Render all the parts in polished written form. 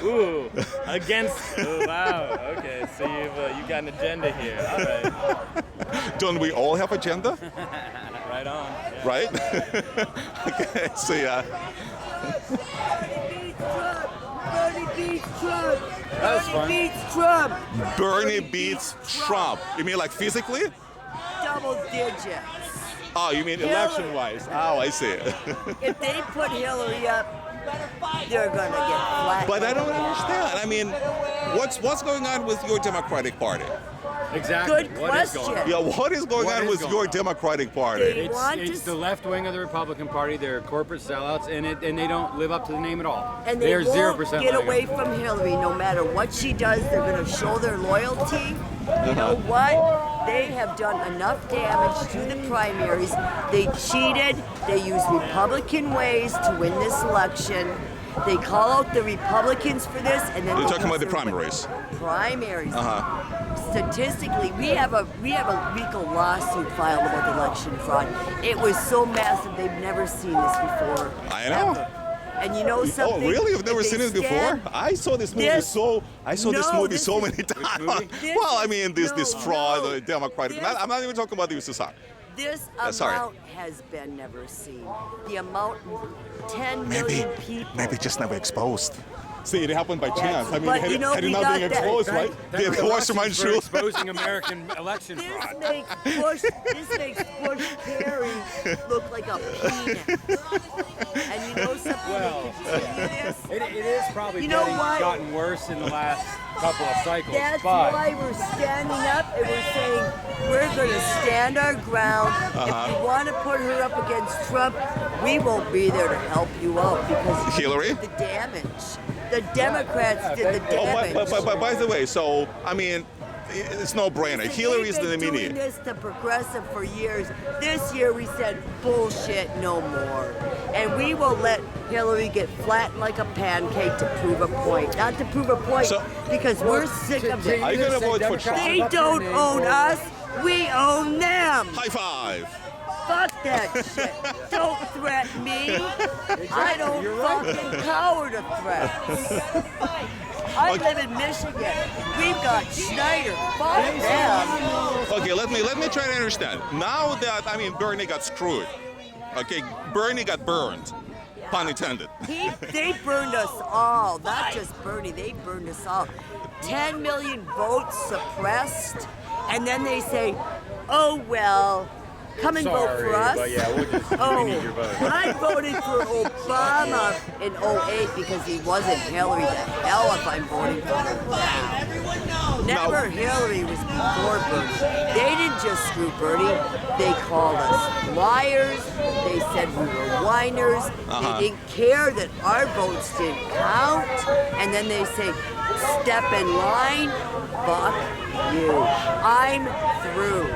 Ooh, against. Oh, wow. Okay, so you've got an agenda here. All right. Don't we all have agenda? Right on. Yeah. Right? Okay, so yeah. Bernie beats Trump. That was fun. Bernie beats Trump. Bernie beats Trump. You mean like physically? Double digits. Oh, you mean Hillary. election-wise? Oh, I see. If they put Hillary up, they're gonna get flat. But I don't understand. I mean, what's going on with your Democratic Party? Exactly. Good What is going on? question. Yeah, what is going What on is with going your on? Democratic Party? They want It's to the left wing of the Republican Party. They're corporate sellouts, and they don't live up to the name at all. And they are won't 0% get like away them. from Hillary no matter what she does. They're going to show their loyalty. You know what? They have done enough damage to the primaries. They cheated. They used Republican ways to win this election. They call out the Republicans for this, and then You're they talking about use the their primaries. Primaries. Uh-huh. Statistically, we have a legal lawsuit filed about the election fraud. It was so massive; they've never seen this before. I know. Ever. And you know Oh, something? really? You've never If seen they it before? stand- I saw this movie This- so No, this so is- many times. movie? This Well, I is- mean this no, fraud, no. the Democratic. This- I'm not even talking about the USSR. This sorry. amount has been never seen. The amount, 10 Maybe, million people. maybe just never exposed. See, it happened by chance. I mean, But, had, you know, had it we not got been that, exposed, right? right? That The Horseman elections for shoe. exposing American election This fraud. makes Bush Perry look like a peanut. And you know something? Well, to continue this? It is probably You know what? gotten worse in the last couple of cycles. That's but why we're standing up and we're saying we're going to stand our ground. If you want to put her up against Trump, we won't be there to help you out because Hillary? you did the damage. The Democrats did the Oh, damage. but by the way, so I mean, it's no brainer. Hillary is the We've been doing nominee. this to progressive for years. This year we said bullshit no more, and we will let Hillary get flattened like a pancake to prove a point. Not to prove a point, So- because we're sick of it. Are you gonna vote for Trump? They don't own us. We own them. High five. Fuck that shit. Don't threaten me. I don't fucking cower to threats. I live in Michigan. We've got Schneider. Fuck them. Okay, let me try to understand. Now that Bernie got screwed. Okay, Bernie got burned. Pun intended. They burned us all. Not just Bernie. They burned us all. 10 million votes suppressed. And then they say, oh, well, come and vote for us. but yeah, Oh, we need your vote. I voted for Obama in 08 because he wasn't Hillary. The hell if I'm voting for him now. Never Hillary was before Bernie. They didn't just screw Bernie. They called us liars. They said we were whiners. They didn't care that our votes didn't count. And then they say, step in line. Fuck you. I'm through.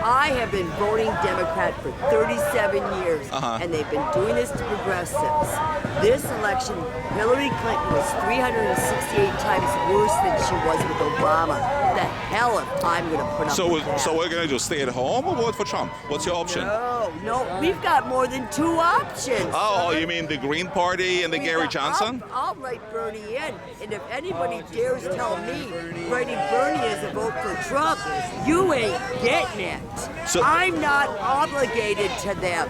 I have been voting Democrat for 37 years, and they've been doing this to progressives. This election, Hillary Clinton was 368 times worse than she was with Obama. The hell if I'm going to put up with that. So we're gonna do stay at home or vote for Trump? What's your option? No, we've got more than two options. Oh, you mean the Green Party and the Gary Johnson? I'll write Bernie in, and if anybody dares tell me writing Bernie is a vote for Trump, you ain't getting it. So- I'm not obligated to them.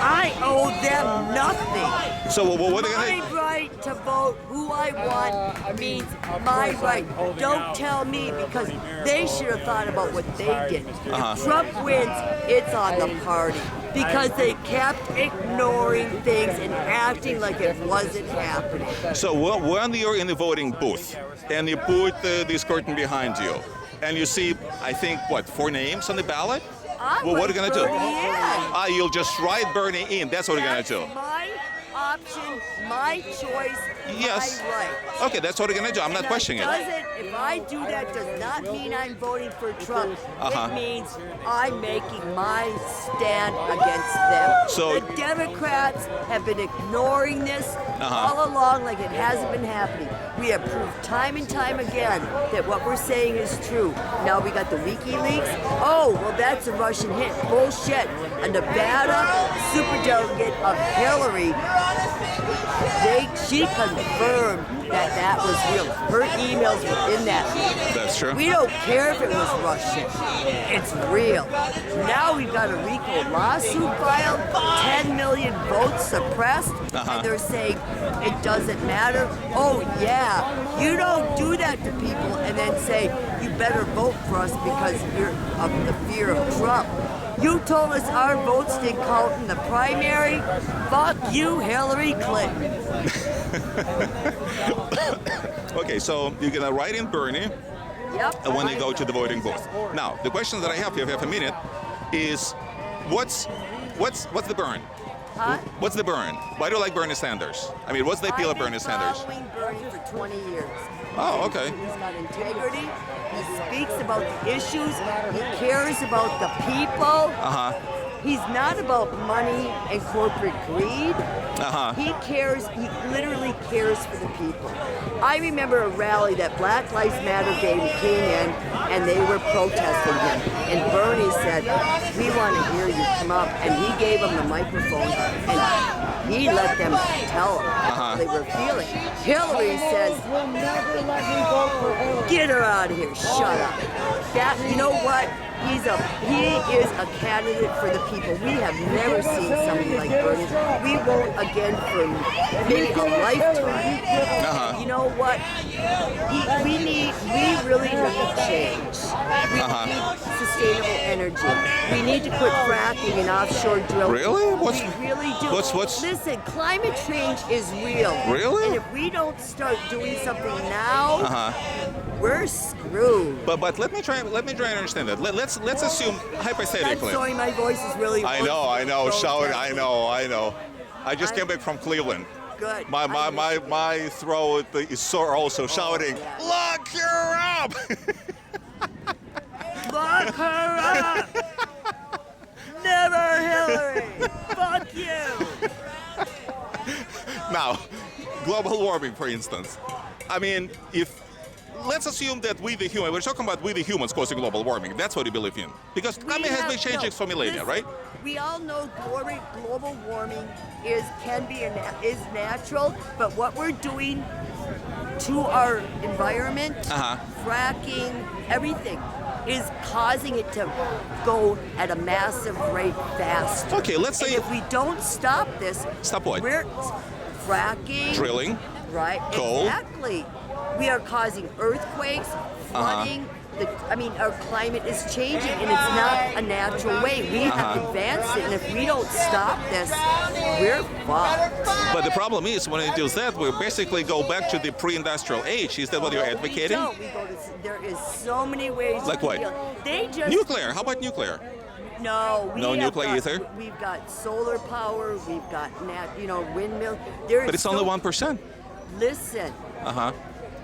I owe them nothing. So what are they gonna? My right to vote who I want means my right. Don't tell me because they should have thought about what they did. If Trump wins, it's on the party because they kept ignoring things and acting like it wasn't happening. So when you're in the voting booth and you put this curtain behind you, and you see, I think, 4 names on the ballot? Well, what are you gonna do? You'll just write Bernie in. That's what you're gonna do. My option, my choice, Yes. my right. Okay, that's what you're gonna do. I'm not questioning it. If I do that, does not mean I'm voting for Trump. It means I'm making my stand against them. So- the Democrats have been ignoring this all along like it hasn't been happening. We have proved time and time again that what we're saying is true. Now we got the WikiLeaks. Oh, well, that's a Russian hit. Bullshit. A Nevada superdelegate of Hillary, she confirmed that was real. Her emails were in that meeting. That's true. We don't care if it was Russian. It's real. Now we've got a RICO lawsuit filed, 10 million votes suppressed, and they're saying it doesn't matter. Oh yeah, you don't do that to people and then say you better vote for us because you're of the fear of Trump. You told us our votes didn't count in the primary. Fuck you, Hillary Clinton. Okay, so you're gonna write in Bernie Yep. when you go to the voting booth. Now, the question that I have, if you have a minute, is what's the burn? Huh? What's the burn? Why do you like Bernie Sanders? I mean, what's the appeal of Bernie Sanders? I've been following Bernie for 20 years. Oh, okay. He's got integrity. He speaks about the issues. He cares about the people. He's not about money and corporate greed. He cares, he literally cares for the people. I remember a rally that Black Lives Matter came in and they were protesting him. And Bernie said, we want to hear you come up. And he gave them the microphone and he let them tell him how they were feeling. Hillary says, get her out of here, shut up. That, you know what? He is a candidate for the people. We have never seen somebody like Bernie. We won't again for maybe a lifetime. You know what? We really need change. We need sustainable energy. We need to quit fracking and offshore drilling. Really? We really do. What's? Listen, climate change is real. Really? And if we don't start doing something now, we're screwed. But let me try and understand that. Let's assume hypothetically. I'm sorry, my voice is really. I know. Shout! I know. I just came back from Cleveland. Good. My throat is sore also, shouting, "Lock her up!" Lock her up! Never Hillary! Fuck you! Now, global warming, for instance. I mean, let's assume that we're talking about we the humans causing global warming. That's what you believe in. Because climate has been changing for millennia, right? We all know global warming is natural, but what we're doing to our environment, fracking, everything, is causing it to go at a massive rate fast. Okay, let's say if we don't stop this, stop what? We're fracking, drilling, right? coal. Exactly. We are causing earthquakes, flooding. Our climate is changing, and it's not a natural way. We have advanced it, and if we don't stop this, we're fucked. But the problem is, when it does that, we basically go back to the pre-industrial age. Is that what you're advocating? No, there is so many ways. Like what? They just nuclear. How about nuclear? No, no nuclear either. We've got solar power. We've got windmill. But it's only 1%. Listen.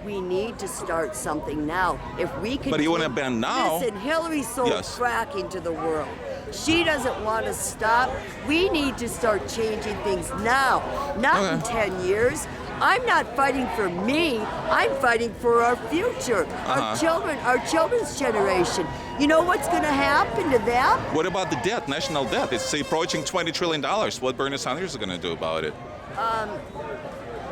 We need to start something now. If we can. But you want to ban now? Listen, Hillary sold fracking to the world. She doesn't want to stop. We need to start changing things now, not in 10 years. I'm not fighting for me. I'm fighting for our future, our children, our children's generation. You know what's going to happen to them? What about the debt, national debt? It's approaching $20 trillion. What Bernie Sanders is going to do about it?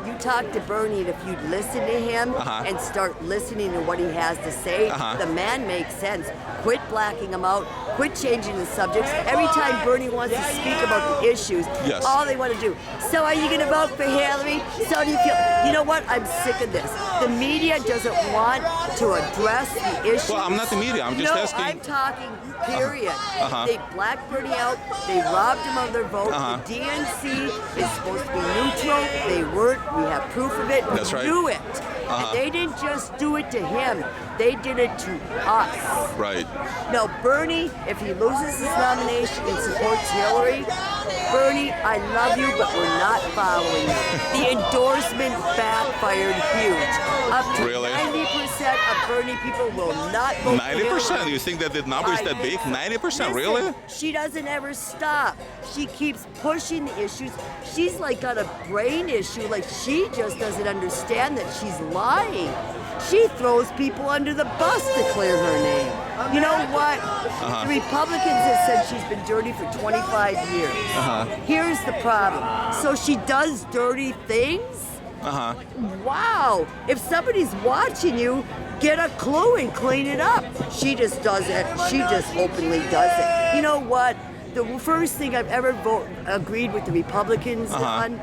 You talk to Bernie, and if you'd listen to him and start listening to what he has to say, the man makes sense. Quit blacking him out. Quit changing the subjects. Every time Bernie wants to speak about the issues, all they want to do. So are you going to vote for Hillary? So do you feel? You know what? I'm sick of this. The media doesn't want to address the issues. Well, I'm not the media. I'm just asking. I'm talking. Period. They blacked Bernie out. They robbed him of their vote. The DNC is supposed to be neutral. They weren't. We have proof of it. That's right. We knew it. And they didn't just do it to him. They did it to us. Right. Now, Bernie, if he loses his nomination and supports Hillary, Bernie, I love you, but we're not following you. The endorsement backfired huge. Up to 90% of Bernie people will not vote for Hillary. 90%? You think that the number is that big? 90%? Listen, really? She doesn't ever stop. She keeps pushing the issues. She's like got a brain issue. Like she just doesn't understand that she's lying. She throws people under the bus to clear her name. You know what? The Republicans have said she's been dirty for 25 years. Here's the problem. So she does dirty things, Wow, if somebody's watching you, get a clue and clean it up. She just does it. She just openly does it. You know what? The first thing I've ever agreed with the Republicans on